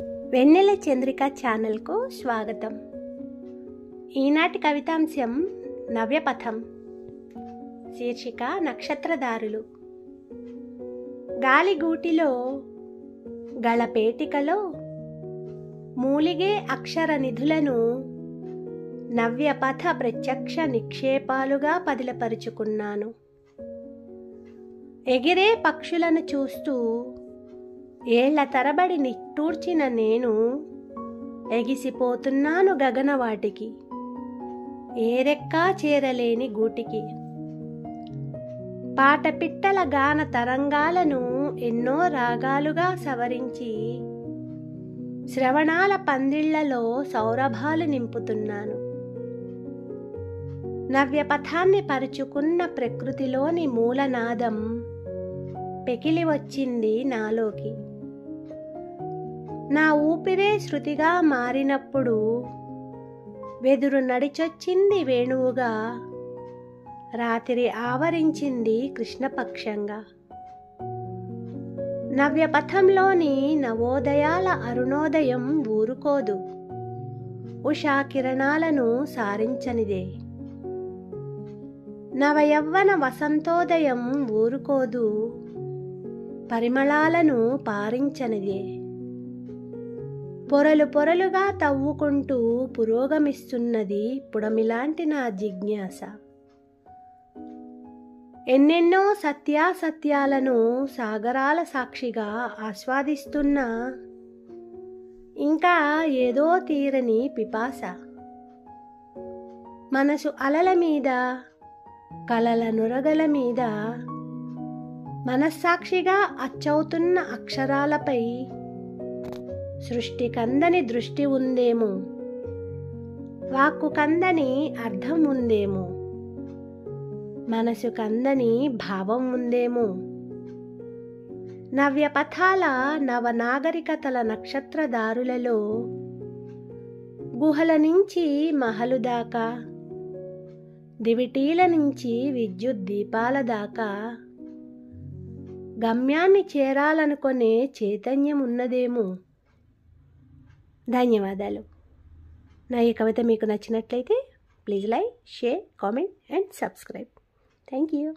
వెన్నెల చంద్రిక ఛానల్కు స్వాగతం. ఈనాటి కవితాంశం నవ్యపథం. శీర్షిక నక్షత్రదారులు. గాలిగూటిలో గళపేటికలో మూలిగే అక్షర నిధులను నవ్యపథ ప్రత్యక్ష నిక్షేపాలుగా పదిలపరుచుకున్నాను. ఎగిరే పక్షులను చూస్తూ ఏళ్ల తరబడి నిట్టూర్చిన నేను ఎగిసిపోతున్నాను గగనవాటికి, ఏరెక్కా చేరలేని గూటికి. పాటపిట్టల గాన తరంగాలను ఎన్నో రాగాలుగా సవరించి శ్రవణాల పందిళ్లలో సౌరభాలు నింపుతున్నాను. నవ్యపథాన్ని పరుచుకున్న ప్రకృతిలోని మూలనాదం పెకిలి వచ్చింది నాలోకి. నా ఊపిరే శృతిగా మారినప్పుడు వెదురు నడిచొచ్చింది వేణువుగా, రాత్రి ఆవరించింది కృష్ణపక్షంగా. నవ్యపథంలోని నవోదయాల అరుణోదయం ఊరుకోదు, ఉషా కిరణాలను సారించనిదే. నవయవ్వన వసంతోదయం ఊరుకోదు, పరిమళాలను పారించనిదే. పొరలు పొరలుగా తవ్వుకుంటూ పురోగమిస్తున్నది పుడమిలాంటి నా జిజ్ఞాస. ఎన్నెన్నో సత్యాసత్యాలను సాగరాల సాక్షిగా ఆస్వాదిస్తున్నా ఇంకా ఏదో తీరని పిపాస. మనసు అలల మీద, కలల నురగల మీద, మనస్సాక్షిగా అచ్చవుతున్న అక్షరాలపై సృష్టి కందని దృష్టి ఉందేమో, వాక్కు కందని అర్థం ఉందేమో, మనసు కందని భావం ఉందేమో. నవ్యపథాల నవనాగరికతల నక్షత్రదారులలో గుహల నుంచి మహలు దాకా, దివిటీల నుంచి విద్యుత్ దీపాల దాకా గమ్యాన్ని చేరాలనుకునే చైతన్యం ఉన్నదేమో. ధన్యవాదాలు. నా ఈ కవిత మీకు నచ్చినట్లయితే please like, share, comment and subscribe. Thank you.